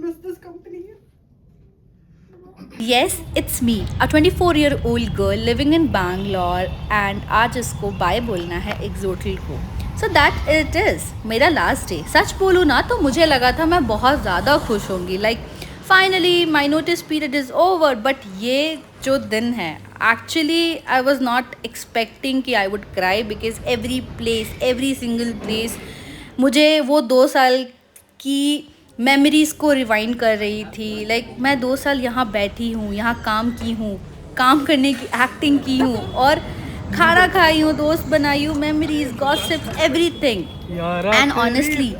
miss this company. Yes, it's me, a 24-year-old girl living in Bangalore and आज इसको bye बोलना है एक्सोटल को. So that it is मेरा लास्ट डे. सच बोलूँ ना तो मुझे लगा था मैं बहुत ज़्यादा खुश होंगी. Like finally my notice period is over. But ये जो दिन है actually I was not expecting कि I would cry because every single place मुझे वो 2 साल की मेमोरीज़ को रिवाइंड कर रही थी. लाइक मैं 2 साल यहाँ बैठी हूँ, यहाँ काम की हूँ, काम करने की एक्टिंग की हूँ और खाना खाई हूँ, दोस्त बनाई हूँ, memories, gossip, everything. And honestly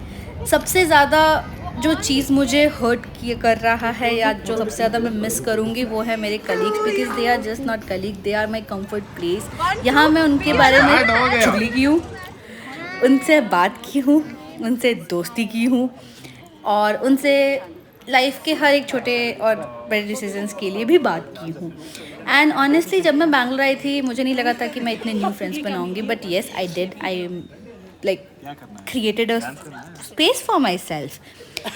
सबसे ज़्यादा जो चीज़ मुझे हर्ट किए कर रहा है या जो सबसे ज़्यादा मैं मिस करूँगी वो है मेरे colleagues. Because they are just not colleague, they are my comfort place. यहाँ मैं उनके बारे में चुगली की हूँ, उनसे बात की हूँ, उनसे दोस्ती की हूँ और उनसे लाइफ के हर एक छोटे और बड़े डिसीजंस के लिए भी बात की हूँ. एंड ऑनेस्टली जब मैं बैंगलोर आई थी मुझे नहीं लगा था कि मैं इतने न्यू फ्रेंड्स बनाऊँगी. But yes I did. I like created a space for my self.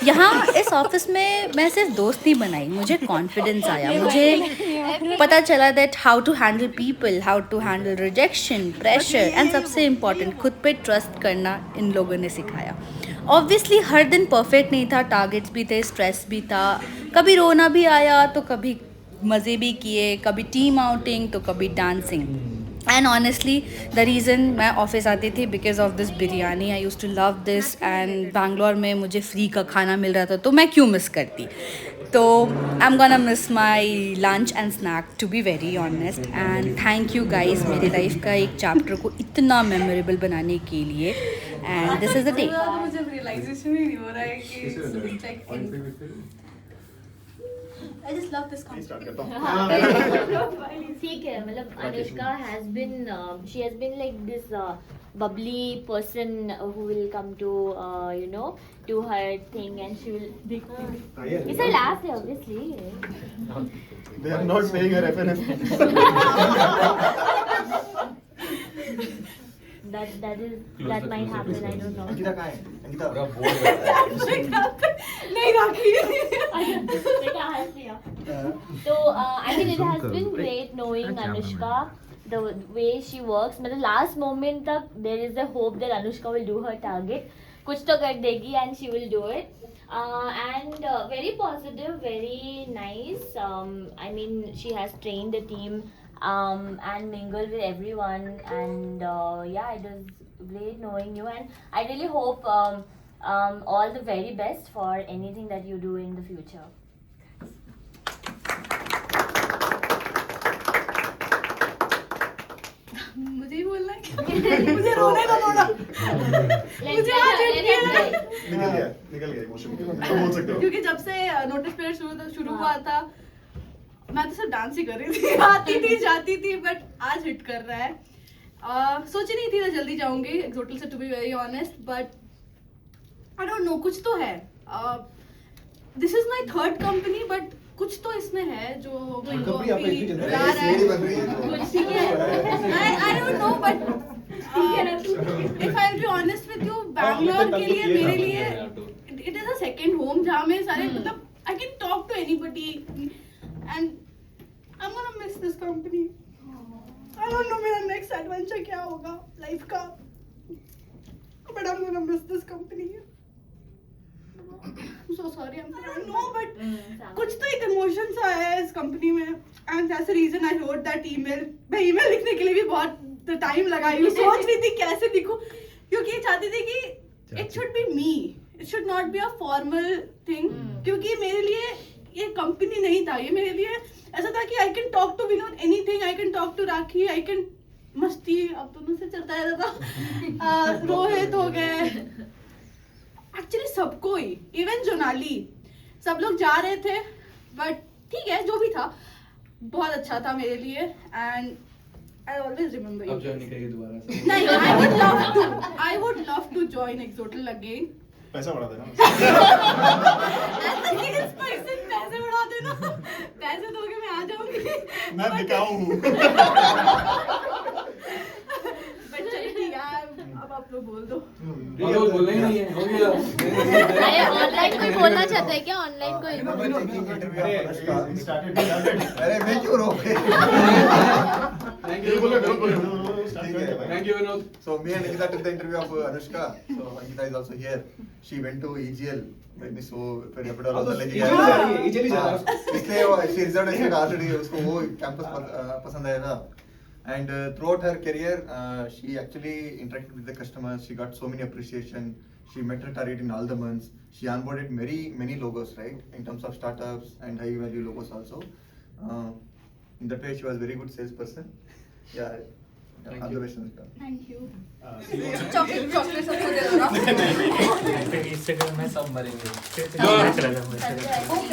यहाँ इस ऑफिस में मैं सिर्फ दोस्त नहीं बनाई, मुझे कॉन्फिडेंस आया. मुझे पता चला that how to handle people, how to handle rejection, pressure and सबसे इम्पॉर्टेंट खुद पे ट्रस्ट करना इन लोगों ने सिखाया. ऑब्वियसली हर दिन परफेक्ट नहीं था, टारगेट्स भी थे, स्ट्रेस भी था, कभी रोना भी आया तो कभी मज़े भी किए, कभी टीम आउटिंग तो कभी dancing. And honestly the reason मैं ऑफिस आती थी because of this biryani. I used to love this and Bangalore में मुझे फ्री का खाना मिल रहा था तो मैं क्यों मिस करती. तो I am gonna miss my lunch and snack to be very honest. And thank you guys मेरी लाइफ का एक चैप्टर को इतना मेमोरेबल बनाने के लिए. And this is the day. मुझे रियलाइजेशन ही नहीं हो रहा है कि I just love this concept. ठीक है, मतलब Anushka has been she has been like this bubbly person who will come to you know do her thing and she will it's her last day obviously. They are not paying her FNF. that might happen, I don't know. Ankita कहाँ है? अंकिता नहीं राखी. So I mean it has been great knowing Anushka, the way she works. मतलब last moment तक there is a hope that Anushka will do her target. कुछ तो कर देगी and she will do it. And very positive, very nice. I mean she has trained the team and mingled with everyone, and yeah, it was great knowing you, and I really hope all the very best for anything that you do in the future. मुझे ही बोलना है क्या? मुझे रोने का थोड़ा. मुझे आज निकल गया इमोशन. बोल सकते हो क्योंकि जब से नोटिस पीरियड शुरू हुआ था मैं तो सिर्फ डांस ही कर रही थी. आती थी जाती थी, बट आज हिट कर रहा है. सोची नहीं थी मैं जल्दी जाऊंगी एक्सोटल से, to be very honest. But I don't know, कुछ तो है. This is my third company, but कुछ तो इसमें है जो I don't know. But if I will be honest with you, Bangalore के लिए मेरे लिए it is a second home जहाँ में सारे मतलब I can talk to anybody. And I'm gonna miss this company. I don't know मेरा next adventure क्या होगा life का, but I'm gonna miss this company. I'm so sorry. I don't know, but कुछ तो एक emotions आया है इस company में, and that's the reason I wrote that email. मैं email लिखने के लिए भी बहुत time लगाई हूँ. सोच रही थी कैसे दिखूं, क्योंकि चाहती थी कि it should be me. It should not be a formal thing. क्योंकि मेरे लिए ये कंपनी नहीं था, ये मेरे लिए ऐसा था कि I can talk to Vinod anything. I can talk to Rakhi, I can मस्ती अब दोनों से चलता रहता था. रोहित हो गए, एक्चुअली सबको ही, इवन जोनाली, सब लोग जा रहे थे. बट ठीक है, जो भी था बहुत अच्छा था मेरे लिए. And I always remember you. अब ज्वाइन करिए दोबारा से. नहीं, I would love to join Exotel again. पैसा बढ़ा देना. पैसे बढ़ा देना. पैसे दोगे मैं आ जाऊंगी. मैं दिखाऊं. बट चलिए ठीक है, अब आप लोग बोल दो. और वो बोलना ही नहीं है, हो गया। अरे ऑनलाइन कोई बोलना चाहता है क्या? ऑनलाइन कोई अरे मैं क्यों रोके? Thank you, thank you, Vinod. So me and Nikita took the interview of Anushka. So Nikita is also here. She went to EGL. मैंने सो फिर रेपिडो वाला ले गया। EGL जा रहा है। इसलिए वो she reserved इसलिए ऑलरेडी उसको वो कैंपस पसंद आया था। And throughout her career, she actually interacted with the customers. She got so many appreciation. She met her target in all the months. She onboarded many logos, right? In terms of startups and high value logos also. In that way, she was very good salesperson. Yeah. All the best, Anushka. Thank you See chocolate सबको दे दो ना Instagram में सब मरेंगे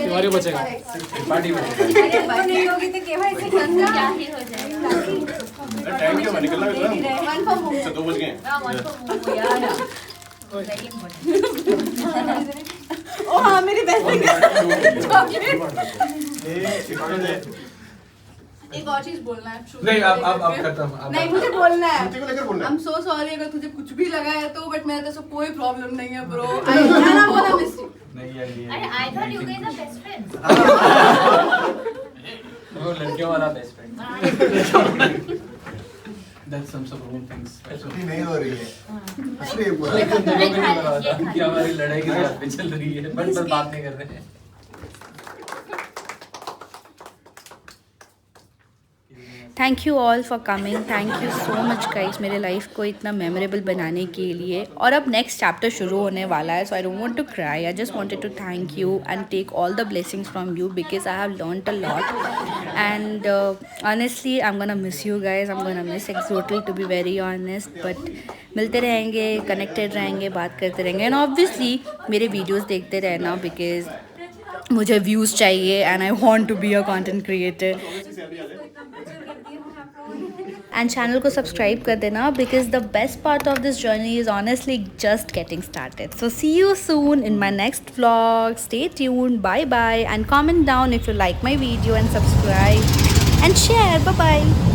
तुम्हारे बचेगा। Party में। नहीं होगी तो केवाईसी करना क्या ही हो जाएगा? टाइम क्या निकलना है? वन फॉर मोर अच्छा 2 बज गए हैं। One for more, yeah. Very important. ओ हाँ मेरी बेस्ट चॉकलेट एक और चीज बोलना है शुरू नहीं, से अब लेकर करता हूँ, अब नहीं मुझे बोलना है कुत्ते को लेकर बोलना है। आई एम सो सॉरी अगर तुझे कुछ भी लगा है तो बट मेरा तो कोई प्रॉब्लम नहीं है bro I want to miss you नहीं यार ये। अरे I thought you guys are best friends. वो लड़कियों वाला best friend That's some wrong things. छुट्टी नहीं हो रही है। इसलिए पूरा। कि हमारी लड़ाई की बात पे चल रही है बट बात नहीं कर रहे हैं thank you all for coming, thank you so much guys मेरे लाइफ को इतना मेमोरेबल बनाने के लिए। और अब नेक्स्ट चैप्टर शुरू होने वाला है, so I don't want to cry, I just wanted to thank you and take all the blessings from you because I have learned a lot and honestly I am gonna miss you guys, I am gonna miss Exotel to be very honest, but मिलते रहेंगे, connected रहेंगे, बात करते रहेंगे and obviously मेरे videos देखते रहना because मुझे व्यूज़ चाहिए and I want to be a content creator. And channel को सब्सक्राइब कर देना because the best part of this journey is honestly just getting started. So see you soon in my next vlog, stay tuned, bye bye and comment down if you like my video and subscribe and share, bye bye.